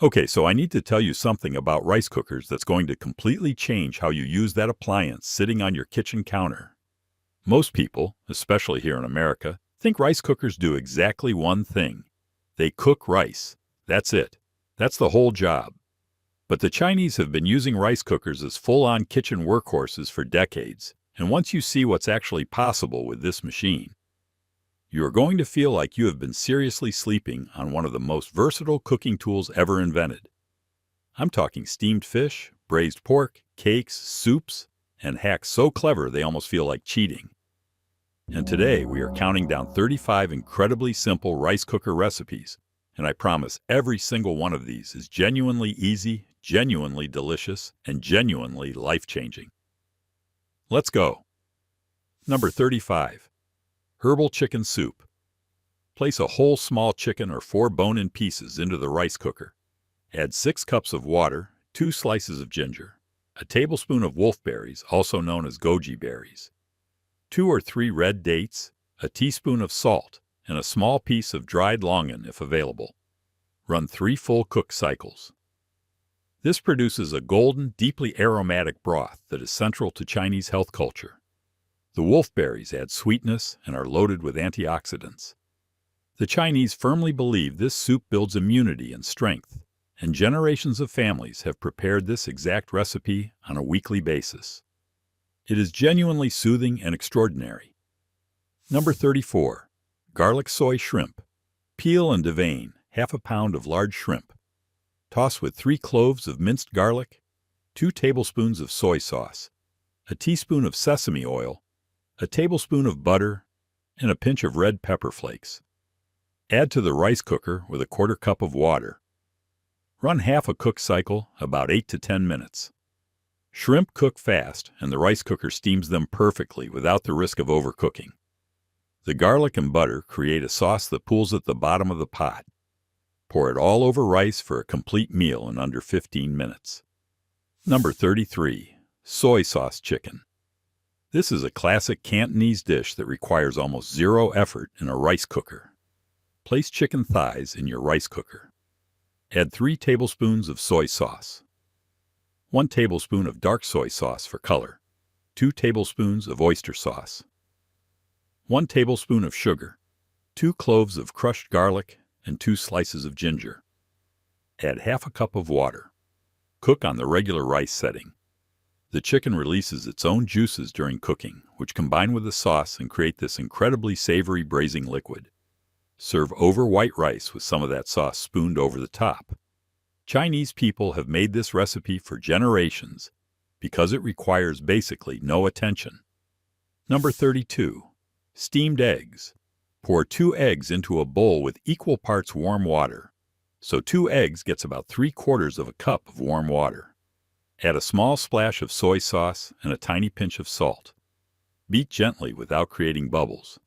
Okay, so I need to tell you something about rice cookers that's going to completely change how you use that appliance sitting on your kitchen counter. Most people, especially here in America, think rice cookers do exactly one thing. They cook rice. That's it. That's the whole job. But the Chinese have been using rice cookers as full-on kitchen workhorses for decades, and once you see what's actually possible with this machine, you are going to feel like you have been seriously sleeping on one of the most versatile cooking tools ever invented. I'm talking steamed fish, braised pork, cakes, soups, and hacks so clever they almost feel like cheating. And today we are counting down 35 incredibly simple rice cooker recipes, and I promise every single one of these is genuinely easy, genuinely delicious, and genuinely life-changing. Let's go. Number 35. Herbal chicken soup. Place a whole small chicken or 4 bone-in pieces into the rice cooker. Add 6 cups of water, 2 slices of ginger, a tablespoon of wolfberries, also known as goji berries, 2 or 3 red dates, a teaspoon of salt, and a small piece of dried longan if available. Run 3 full cook cycles. This produces a golden, deeply aromatic broth that is central to Chinese health culture. The wolfberries add sweetness and are loaded with antioxidants. The Chinese firmly believe this soup builds immunity and strength, and generations of families have prepared this exact recipe on a weekly basis. It is genuinely soothing and extraordinary. Number 34. Garlic soy shrimp. Peel and devein half a pound of large shrimp. Toss with 3 cloves of minced garlic, 2 tablespoons of soy sauce, a teaspoon of sesame oil, a tablespoon of butter, and a pinch of red pepper flakes. Add to the rice cooker with a 1/4 cup of water. Run half a cook cycle, about 8 to 10 minutes. Shrimp cook fast, and the rice cooker steams them perfectly without the risk of overcooking. The garlic and butter create a sauce that pools at the bottom of the pot. Pour it all over rice for a complete meal in under 15 minutes. Number 33. Soy sauce chicken. This is a classic Cantonese dish that requires almost zero effort in a rice cooker. Place chicken thighs in your rice cooker. Add 3 tablespoons of soy sauce, 1 tablespoon of dark soy sauce for color, 2 tablespoons of oyster sauce, 1 tablespoon of sugar, 2 cloves of crushed garlic, and 2 slices of ginger. Add half a cup of water. Cook on the regular rice setting. The chicken releases its own juices during cooking, which combine with the sauce and create this incredibly savory braising liquid. Serve over white rice with some of that sauce spooned over the top. Chinese people have made this recipe for generations because it requires basically no attention. Number 32. Steamed eggs. Pour 2 eggs into a bowl with equal parts warm water. So 2 eggs gets about 3/4 of a cup of warm water. Add a small splash of soy sauce and a tiny pinch of salt. Beat gently without creating bubbles.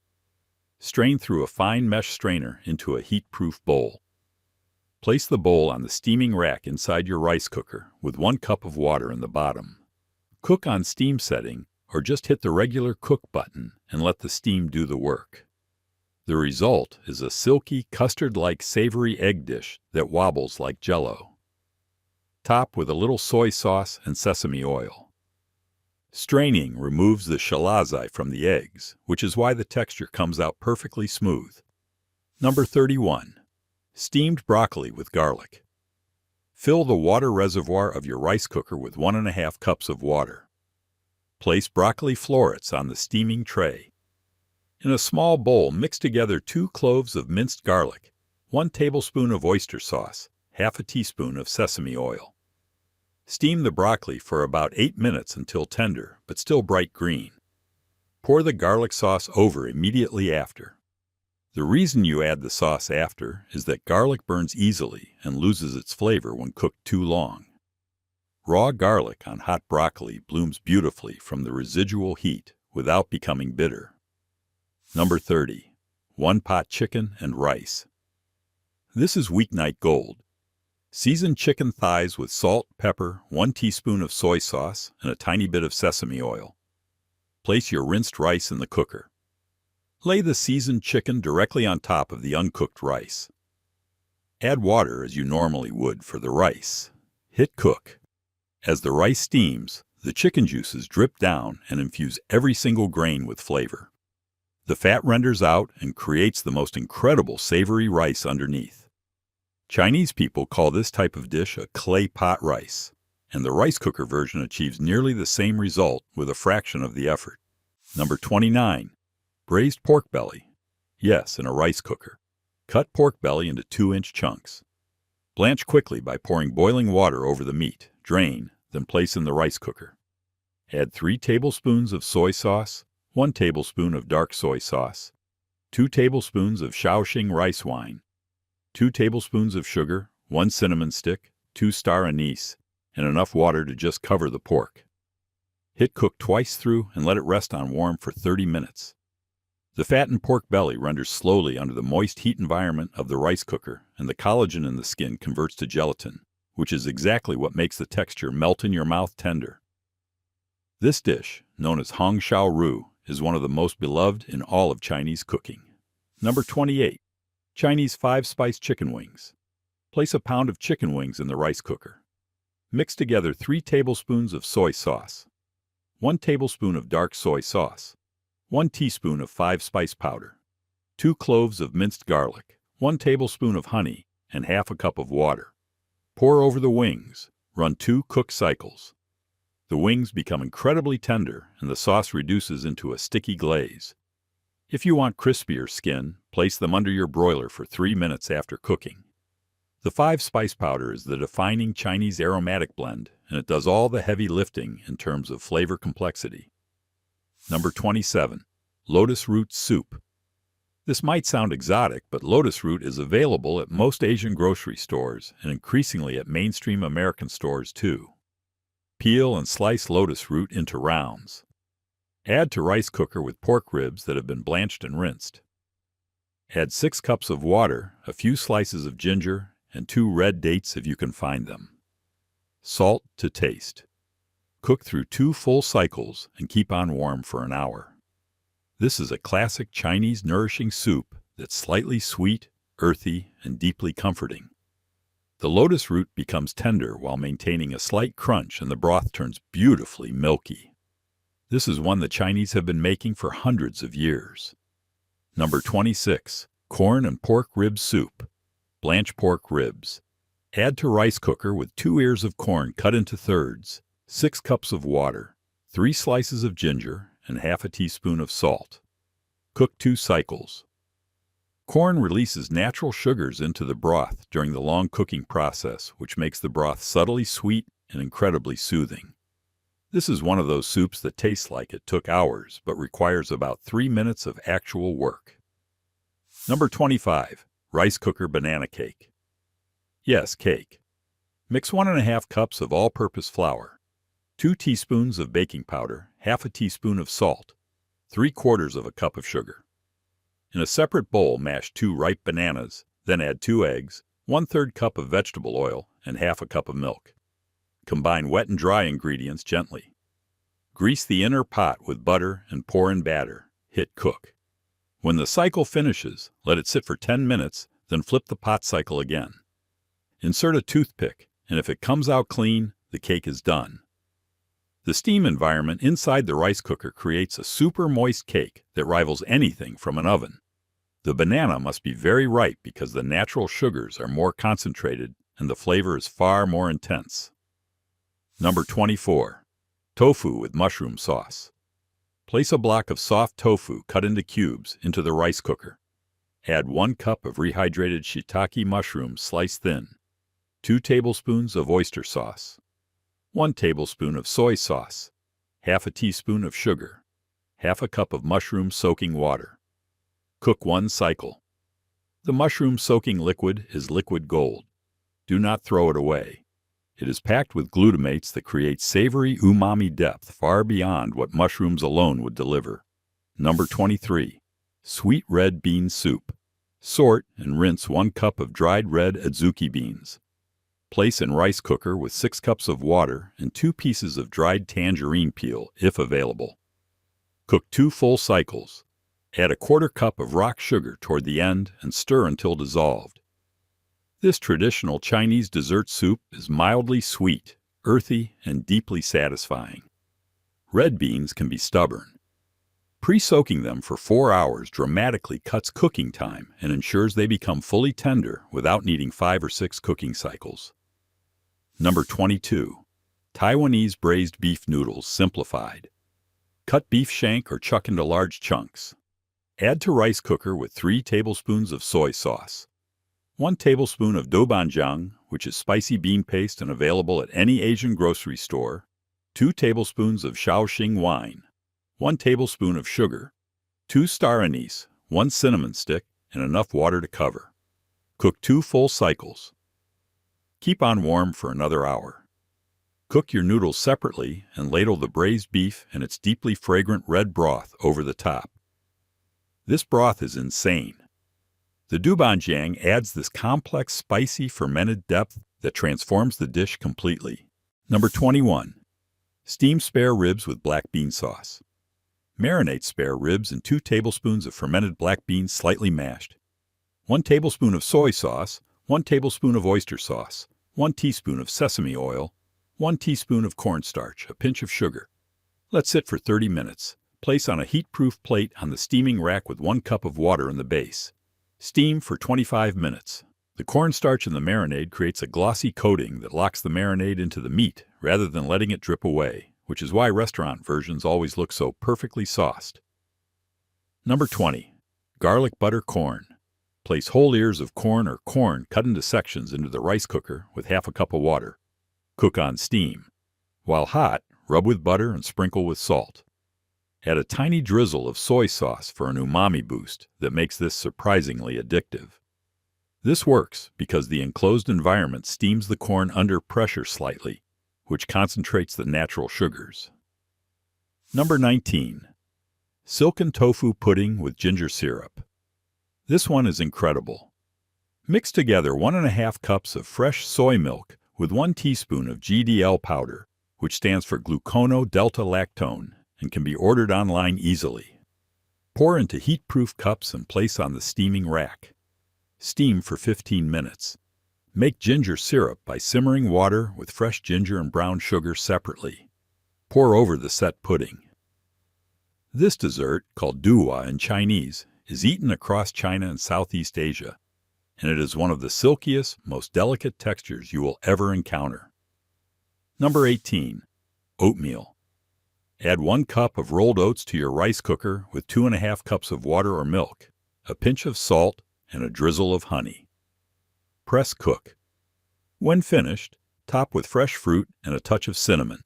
Strain through a fine mesh strainer into a heat-proof bowl. Place the bowl on the steaming rack inside your rice cooker with 1 cup of water in the bottom. Cook on steam setting or just hit the regular cook button and let the steam do the work. The result is a silky, custard-like savory egg dish that wobbles like Jell-O. Top with a little soy sauce and sesame oil. Straining removes the shalazi from the eggs, which is why the texture comes out perfectly smooth. Number 31. Steamed broccoli with garlic. Fill the water reservoir of your rice cooker with 1½ cups of water. Place broccoli florets on the steaming tray. In a small bowl, mix together 2 cloves of minced garlic, 1 tablespoon of oyster sauce, half a teaspoon of sesame oil. Steam the broccoli for about 8 minutes until tender, but still bright green. Pour the garlic sauce over immediately after. The reason you add the sauce after is that garlic burns easily and loses its flavor when cooked too long. Raw garlic on hot broccoli blooms beautifully from the residual heat without becoming bitter. Number 30. One-pot chicken and rice. This is weeknight gold. Season chicken thighs with salt, pepper, 1 teaspoon of soy sauce, and a tiny bit of sesame oil. Place your rinsed rice in the cooker. Lay the seasoned chicken directly on top of the uncooked rice. Add water as you normally would for the rice. Hit cook. As the rice steams, the chicken juices drip down and infuse every single grain with flavor. The fat renders out and creates the most incredible savory rice underneath. Chinese people call this type of dish a clay pot rice, and the rice cooker version achieves nearly the same result with a fraction of the effort. Number 29. Braised pork belly. Yes, in a rice cooker. Cut pork belly into 2-inch chunks. Blanch quickly by pouring boiling water over the meat, drain, then place in the rice cooker. Add 3 tablespoons of soy sauce, 1 tablespoon of dark soy sauce, 2 tablespoons of Shaoxing rice wine, 2 tablespoons of sugar, 1 cinnamon stick, 2 star anise, and enough water to just cover the pork. Hit cook twice through and let it rest on warm for 30 minutes. The fattened pork belly renders slowly under the moist heat environment of the rice cooker, and the collagen in the skin converts to gelatin, which is exactly what makes the texture melt in your mouth tender. This dish, known as Hong Shao Ru, is one of the most beloved in all of Chinese cooking. Number 28. Chinese 5-spice chicken wings. Place a pound of chicken wings in the rice cooker. Mix together 3 tablespoons of soy sauce, 1 tablespoon of dark soy sauce, 1 teaspoon of 5-spice powder, 2 cloves of minced garlic, 1 tablespoon of honey, and half a cup of water. Pour over the wings. Run 2 cook cycles. The wings become incredibly tender, and the sauce reduces into a sticky glaze. If you want crispier skin, place them under your broiler for 3 minutes after cooking. The 5-spice powder is the defining Chinese aromatic blend, and it does all the heavy lifting in terms of flavor complexity. Number 27. Lotus root soup. This might sound exotic, but lotus root is available at most Asian grocery stores and increasingly at mainstream American stores too. Peel and slice lotus root into rounds. Add to rice cooker with pork ribs that have been blanched and rinsed. Add 6 cups of water, a few slices of ginger, and 2 red dates if you can find them. Salt to taste. Cook through 2 full cycles and keep on warm for an hour. This is a classic Chinese nourishing soup that's slightly sweet, earthy, and deeply comforting. The lotus root becomes tender while maintaining a slight crunch, and the broth turns beautifully milky. This is one the Chinese have been making for hundreds of years. Number 26. Corn and pork rib soup. Blanch pork ribs. Add to rice cooker with 2 ears of corn cut into thirds, 6 cups of water, 3 slices of ginger, and half a teaspoon of salt. Cook 2 cycles. Corn releases natural sugars into the broth during the long cooking process, which makes the broth subtly sweet and incredibly soothing. This is one of those soups that tastes like it took hours, but requires about 3 minutes of actual work. Number 25. Rice cooker banana cake. Yes, cake. Mix 1½ cups of all-purpose flour, 2 teaspoons of baking powder, half a teaspoon of salt, 3/4 of a cup of sugar. In a separate bowl, mash 2 ripe bananas, then add 2 eggs, 1/3 cup of vegetable oil, and half a cup of milk. Combine wet and dry ingredients gently. Grease the inner pot with butter and pour in batter. Hit cook. When the cycle finishes, let it sit for 10 minutes, then flip the pot cycle again. Insert a toothpick, and if it comes out clean, the cake is done. The steam environment inside the rice cooker creates a super moist cake that rivals anything from an oven. The banana must be very ripe because the natural sugars are more concentrated and the flavor is far more intense. Number 24. Tofu with mushroom sauce. Place a block of soft tofu cut into cubes into the rice cooker. Add 1 cup of rehydrated shiitake mushrooms sliced thin, 2 tablespoons of oyster sauce, 1 tablespoon of soy sauce, half a teaspoon of sugar, half a cup of mushroom soaking water. Cook 1 cycle. The mushroom soaking liquid is liquid gold. Do not throw it away. It is packed with glutamates that create savory umami depth far beyond what mushrooms alone would deliver. Number 23. Sweet red bean soup. Sort and rinse 1 cup of dried red adzuki beans. Place in rice cooker with 6 cups of water and 2 pieces of dried tangerine peel, if available. Cook 2 full cycles. Add a 1/4 cup of rock sugar toward the end and stir until dissolved. This traditional Chinese dessert soup is mildly sweet, earthy, and deeply satisfying. Red beans can be stubborn. Pre-soaking them for 4 hours dramatically cuts cooking time and ensures they become fully tender without needing 5 or 6 cooking cycles. Number 22. Taiwanese braised beef noodles simplified. Cut beef shank or chuck into large chunks. Add to rice cooker with 3 tablespoons of soy sauce, 1 tablespoon of doubanjiang, which is spicy bean paste and available at any Asian grocery store, 2 tablespoons of Shaoxing wine, 1 tablespoon of sugar, 2 star anise, 1 cinnamon stick, and enough water to cover. Cook 2 full cycles. Keep on warm for another hour. Cook your noodles separately and ladle the braised beef and its deeply fragrant red broth over the top. This broth is insane. The doubanjiang adds this complex, spicy, fermented depth that transforms the dish completely. Number 21. Steamed spare ribs with black bean sauce. Marinate spare ribs in 2 tablespoons of fermented black beans slightly mashed, 1 tablespoon of soy sauce, 1 tablespoon of oyster sauce, 1 teaspoon of sesame oil, 1 teaspoon of cornstarch, a pinch of sugar. Let sit for 30 minutes. Place on a heat-proof plate on the steaming rack with 1 cup of water in the base. Steam for 25 minutes. The cornstarch in the marinade creates a glossy coating that locks the marinade into the meat rather than letting it drip away, which is why restaurant versions always look so perfectly sauced. Number 20. Garlic butter corn. Place whole ears of corn or corn cut into sections into the rice cooker with half a cup of water. Cook on steam. While hot, rub with butter and sprinkle with salt. Add a tiny drizzle of soy sauce for an umami boost that makes this surprisingly addictive. This works because the enclosed environment steams the corn under pressure slightly, which concentrates the natural sugars. Number 19. Silken tofu pudding with ginger syrup. This one is incredible. Mix together 1½ cups of fresh soy milk with 1 teaspoon of GDL powder, which stands for glucono-delta-lactone and can be ordered online easily. Pour into heat-proof cups and place on the steaming rack. Steam for 15 minutes. Make ginger syrup by simmering water with fresh ginger and brown sugar separately. Pour over the set pudding. This dessert, called duwa in Chinese, is eaten across China and Southeast Asia, and it is one of the silkiest, most delicate textures you will ever encounter. Number 18. Oatmeal. Add 1 cup of rolled oats to your rice cooker with 2½ cups of water or milk, a pinch of salt, and a drizzle of honey. Press cook. When finished, top with fresh fruit and a touch of cinnamon.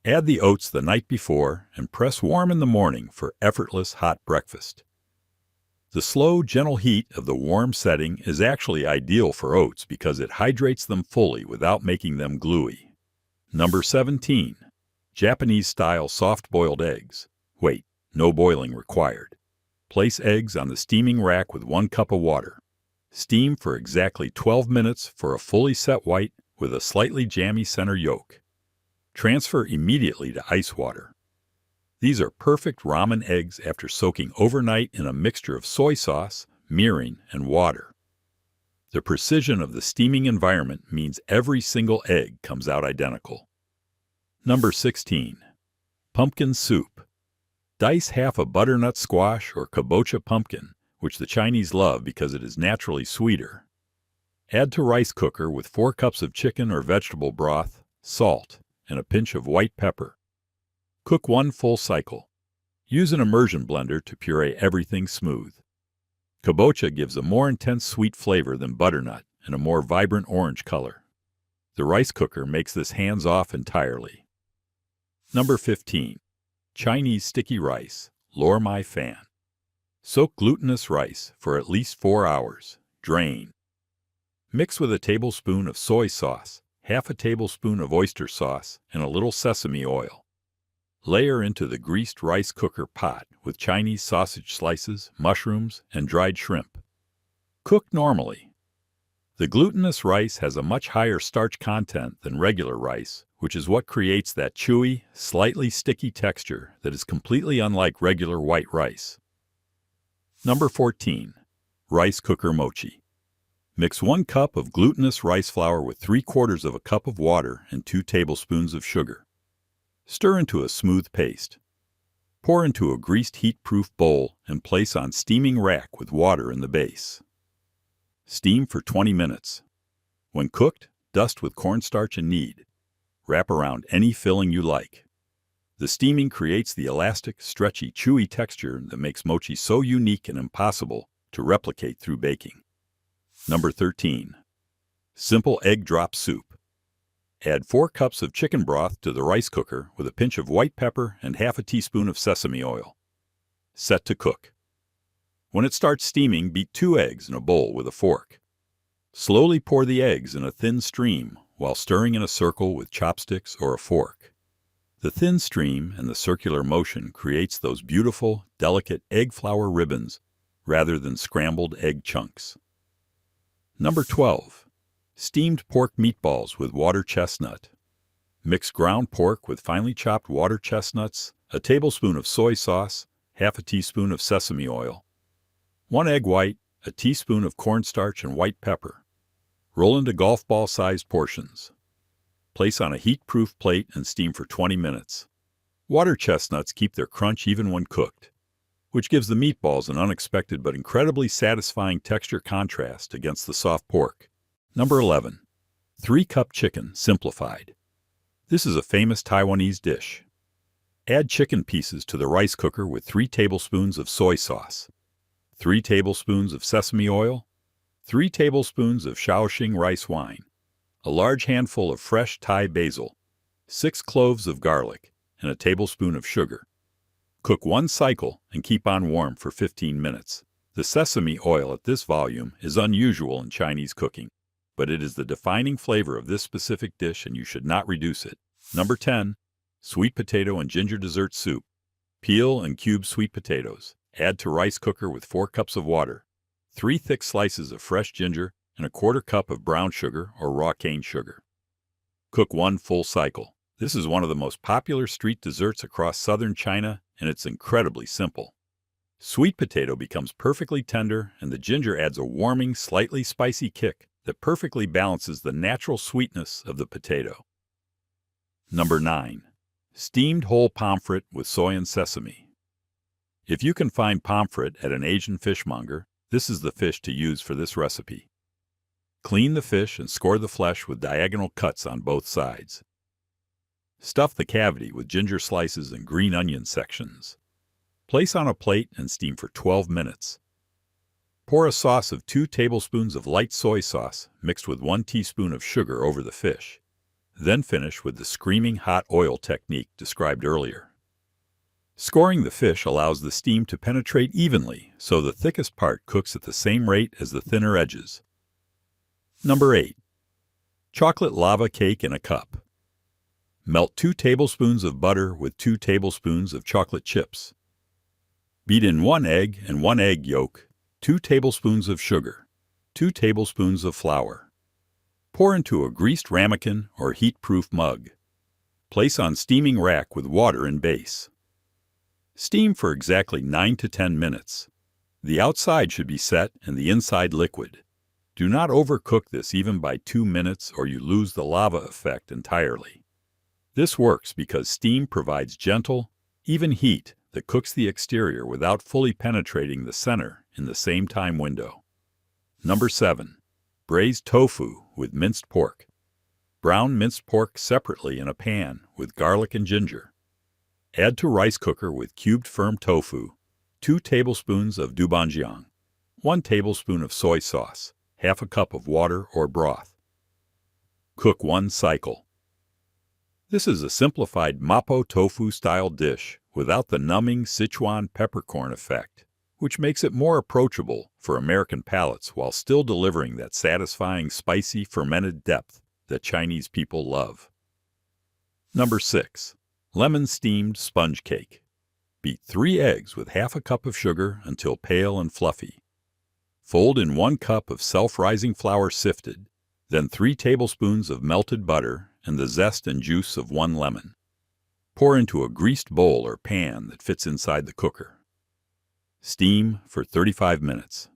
Add the oats the night before and press warm in the morning for effortless hot breakfast. The slow, gentle heat of the warm setting is actually ideal for oats because it hydrates them fully without making them gluey. Number 17. Japanese-style soft-boiled eggs. Wait, no boiling required. Place eggs on the steaming rack with 1 cup of water. Steam for exactly 12 minutes for a fully set white with a slightly jammy center yolk. Transfer immediately to ice water. These are perfect ramen eggs after soaking overnight in a mixture of soy sauce, mirin, and water. The precision of the steaming environment means every single egg comes out identical. Number 16. Pumpkin soup. Dice half a butternut squash or kabocha pumpkin, which the Chinese love because it is naturally sweeter. Add to rice cooker with 4 cups of chicken or vegetable broth, salt, and a pinch of white pepper. Cook 1 full cycle. Use an immersion blender to puree everything smooth. Kabocha gives a more intense sweet flavor than butternut and a more vibrant orange color. The rice cooker makes this hands-off entirely. Number 15. Chinese sticky rice, Lor Mai Fan. Soak glutinous rice for at least 4 hours. Drain. Mix with a tablespoon of soy sauce, half a tablespoon of oyster sauce, and a little sesame oil. Layer into the greased rice cooker pot with Chinese sausage slices, mushrooms, and dried shrimp. Cook normally. The glutinous rice has a much higher starch content than regular rice, which is what creates that chewy, slightly sticky texture that is completely unlike regular white rice. Number 14. Rice cooker mochi. Mix 1 cup of glutinous rice flour with 3/4 of a cup of water and 2 tablespoons of sugar. Stir into a smooth paste. Pour into a greased heat-proof bowl and place on steaming rack with water in the base. Steam for 20 minutes. When cooked, dust with cornstarch and knead. Wrap around any filling you like. The steaming creates the elastic, stretchy, chewy texture that makes mochi so unique and impossible to replicate through baking. Number 13. Simple egg drop soup. Add 4 cups of chicken broth to the rice cooker with a pinch of white pepper and half a teaspoon of sesame oil. Set to cook. When it starts steaming, beat 2 eggs in a bowl with a fork. Slowly pour the eggs in a thin stream while stirring in a circle with chopsticks or a fork. The thin stream and the circular motion creates those beautiful, delicate egg flour ribbons rather than scrambled egg chunks. Number 12. Steamed pork meatballs with water chestnut. Mix ground pork with finely chopped water chestnuts, a tablespoon of soy sauce, half a teaspoon of sesame oil, 1 egg white, a teaspoon of cornstarch and white pepper. Roll into golf ball-sized portions. Place on a heat-proof plate and steam for 20 minutes. Water chestnuts keep their crunch even when cooked, which gives the meatballs an unexpected but incredibly satisfying texture contrast against the soft pork. Number 11. 3-cup chicken simplified. This is a famous Taiwanese dish. Add chicken pieces to the rice cooker with 3 tablespoons of soy sauce, 3 tablespoons of sesame oil, 3 tablespoons of Shaoxing rice wine, a large handful of fresh Thai basil, 6 cloves of garlic, and a tablespoon of sugar. Cook 1 cycle and keep on warm for 15 minutes. The sesame oil at this volume is unusual in Chinese cooking, but it is the defining flavor of this specific dish and you should not reduce it. Number 10. Sweet potato and ginger dessert soup. Peel and cube sweet potatoes. Add to rice cooker with 4 cups of water, 3 thick slices of fresh ginger, and a 1/4 cup of brown sugar or raw cane sugar. Cook 1 full cycle. This is one of the most popular street desserts across southern China, and it's incredibly simple. Sweet potato becomes perfectly tender, and the ginger adds a warming, slightly spicy kick that perfectly balances the natural sweetness of the potato. Number 9. Steamed whole pomfret with soy and sesame. If you can find pomfret at an Asian fishmonger, this is the fish to use for this recipe. Clean the fish and score the flesh with diagonal cuts on both sides. Stuff the cavity with ginger slices and green onion sections. Place on a plate and steam for 12 minutes. Pour a sauce of 2 tablespoons of light soy sauce mixed with 1 teaspoon of sugar over the fish. Then finish with the screaming hot oil technique described earlier. Scoring the fish allows the steam to penetrate evenly so the thickest part cooks at the same rate as the thinner edges. Number 8. Chocolate lava cake in a cup. Melt 2 tablespoons of butter with 2 tablespoons of chocolate chips. Beat in 1 egg and 1 egg yolk, 2 tablespoons of sugar, 2 tablespoons of flour. Pour into a greased ramekin or heat-proof mug. Place on steaming rack with water in base. Steam for exactly 9 to 10 minutes. The outside should be set and the inside liquid. Do not overcook this even by 2 minutes or you lose the lava effect entirely. This works because steam provides gentle, even heat that cooks the exterior without fully penetrating the center in the same time window. Number 7. Braised tofu with minced pork. Brown minced pork separately in a pan with garlic and ginger. Add to rice cooker with cubed firm tofu, 2 tablespoons of doubanjiang, 1 tablespoon of soy sauce, half a cup of water or broth. Cook 1 cycle. This is a simplified mapo tofu style dish without the numbing Sichuan peppercorn effect, which makes it more approachable for American palates while still delivering that satisfying spicy fermented depth that Chinese people love. Number 6. Lemon steamed sponge cake. Beat 3 eggs with half a cup of sugar until pale and fluffy. Fold in 1 cup of self-rising flour sifted, then 3 tablespoons of melted butter and the zest and juice of 1 lemon. Pour into a greased bowl or pan that fits inside the cooker. Steam for 35 minutes.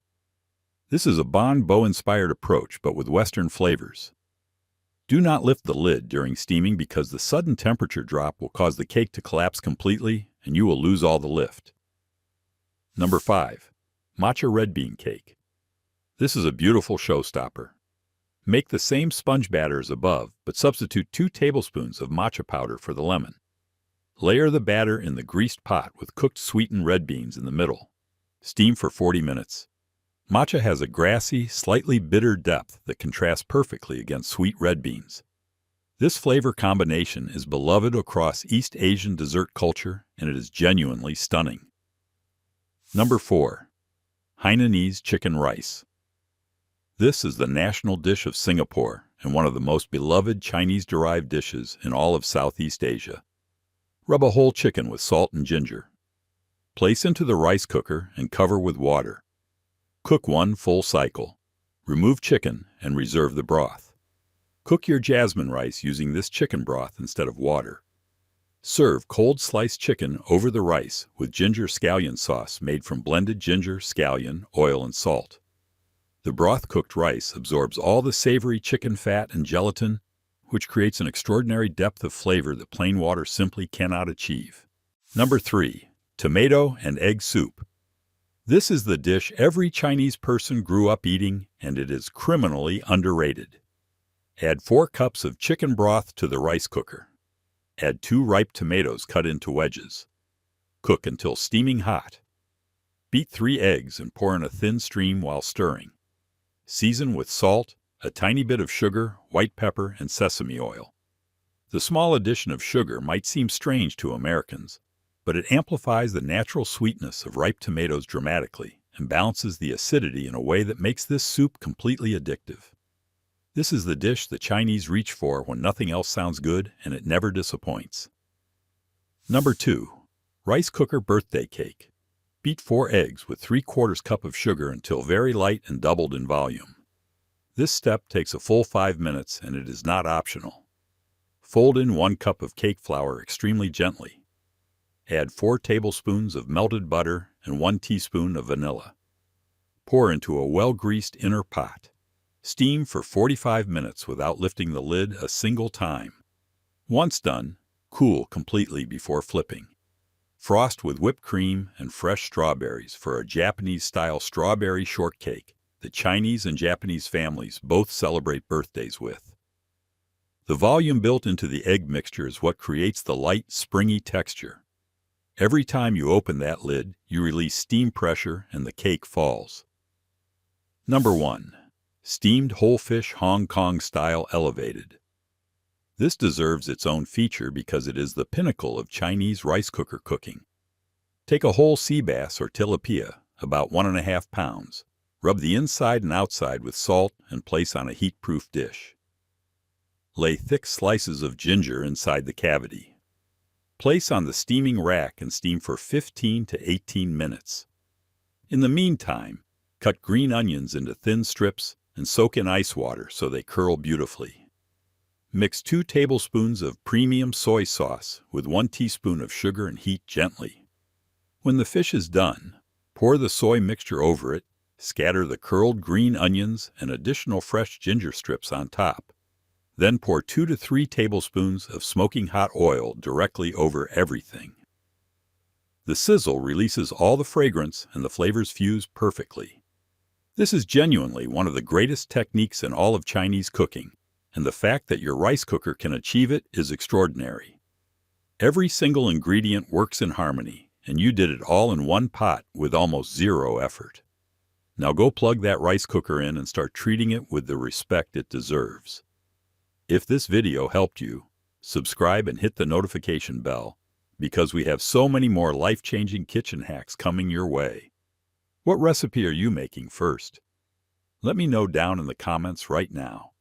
This is a Bon Bo-inspired approach, but with Western flavors. Do not lift the lid during steaming because the sudden temperature drop will cause the cake to collapse completely and you will lose all the lift. Number 5. Matcha red bean cake. This is a beautiful showstopper. Make the same sponge batter as above, but substitute 2 tablespoons of matcha powder for the lemon. Layer the batter in the greased pot with cooked sweetened red beans in the middle. Steam for 40 minutes. Matcha has a grassy, slightly bitter depth that contrasts perfectly against sweet red beans. This flavor combination is beloved across East Asian dessert culture, and it is genuinely stunning. Number 4. Hainanese chicken rice. This is the national dish of Singapore and one of the most beloved Chinese-derived dishes in all of Southeast Asia. Rub a whole chicken with salt and ginger. Place into the rice cooker and cover with water. Cook 1 full cycle. Remove chicken and reserve the broth. Cook your jasmine rice using this chicken broth instead of water. Serve cold sliced chicken over the rice with ginger scallion sauce made from blended ginger, scallion, oil, and salt. The broth-cooked rice absorbs all the savory chicken fat and gelatin, which creates an extraordinary depth of flavor that plain water simply cannot achieve. Number 3. Tomato and egg soup. This is the dish every Chinese person grew up eating, and it is criminally underrated. Add 4 cups of chicken broth to the rice cooker. Add 2 ripe tomatoes cut into wedges. Cook until steaming hot. Beat 3 eggs and pour in a thin stream while stirring. Season with salt, a tiny bit of sugar, white pepper, and sesame oil. The small addition of sugar might seem strange to Americans, but it amplifies the natural sweetness of ripe tomatoes dramatically and balances the acidity in a way that makes this soup completely addictive. This is the dish the Chinese reach for when nothing else sounds good, and it never disappoints. Number 2. Rice cooker birthday cake. Beat 4 eggs with 3/4 cup of sugar until very light and doubled in volume. This step takes a full 5 minutes, and it is not optional. Fold in 1 cup of cake flour extremely gently. Add 4 tablespoons of melted butter and 1 teaspoon of vanilla. Pour into a well-greased inner pot. Steam for 45 minutes without lifting the lid a single time. Once done, cool completely before flipping. Frost with whipped cream and fresh strawberries for a Japanese-style strawberry shortcake that Chinese and Japanese families both celebrate birthdays with. The volume built into the egg mixture is what creates the light, springy texture. Every time you open that lid, you release steam pressure and the cake falls. Number 1. Steamed whole fish Hong Kong style elevated. This deserves its own feature because it is the pinnacle of Chinese rice cooker cooking. Take a whole sea bass or tilapia, about 1½ pounds. Rub the inside and outside with salt and place on a heat-proof dish. Lay thick slices of ginger inside the cavity. Place on the steaming rack and steam for 15 to 18 minutes. In the meantime, cut green onions into thin strips and soak in ice water so they curl beautifully. Mix 2 tablespoons of premium soy sauce with 1 teaspoon of sugar and heat gently. When the fish is done, pour the soy mixture over it, scatter the curled green onions and additional fresh ginger strips on top. Then pour 2 to 3 tablespoons of smoking hot oil directly over everything. The sizzle releases all the fragrance and the flavors fuse perfectly. This is genuinely one of the greatest techniques in all of Chinese cooking, and the fact that your rice cooker can achieve it is extraordinary. Every single ingredient works in harmony, and you did it all in one pot with almost zero effort. Now go plug that rice cooker in and start treating it with the respect it deserves. If this video helped you, subscribe and hit the notification bell, because we have so many more life-changing kitchen hacks coming your way. What recipe are you making first? Let me know down in the comments right now.